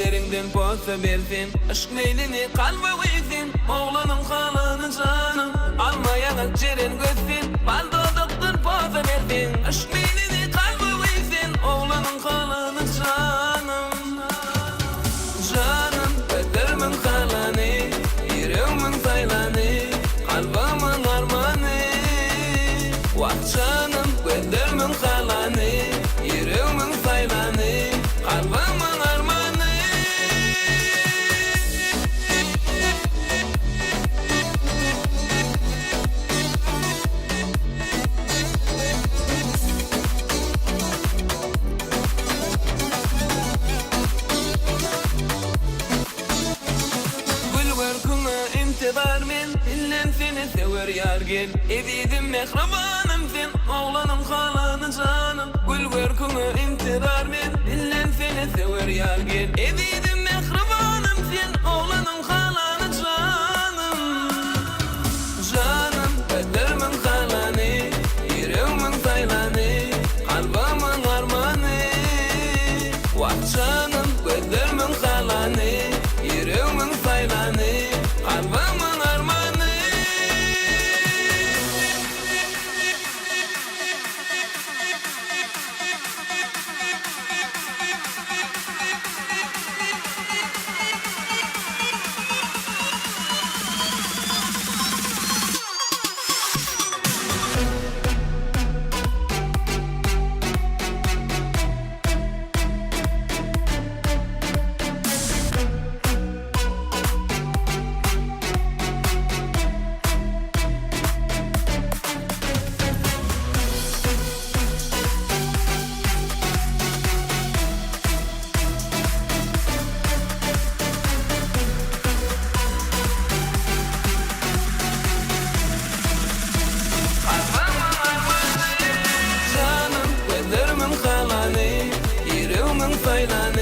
gözlerinden posa bersin. Aşk meylini kalbe uysin, oğlanın halını canım. Almayan ceren gözsin, baldo doktor posa bersin. Aşk meylini kalbe uysin, oğlanın halını canım. Canım, gözlerimin halını, yüreğimin saylanı, kalbimin armanı. Vah canım, gözlerimin halını, yüreğimin saylanı, kalbimin armanı. Gül görküne intizar men, dillen seni sever yar gel. Ezidim mehribanım sen, oğlanın halını canım. Gül görküne intizar men, dillen seni sever yar gel. Ezidim mehribanım sen, oğlanın halını canım. Canım, gözlerimin halını, yüreğimin saylanı, kalbimin armanı. Vah canım, gözlerimin halını, yüreğimin saylanı, kalbimin armanı. Canım, gözlerimin halını, yüreğimin saylanı,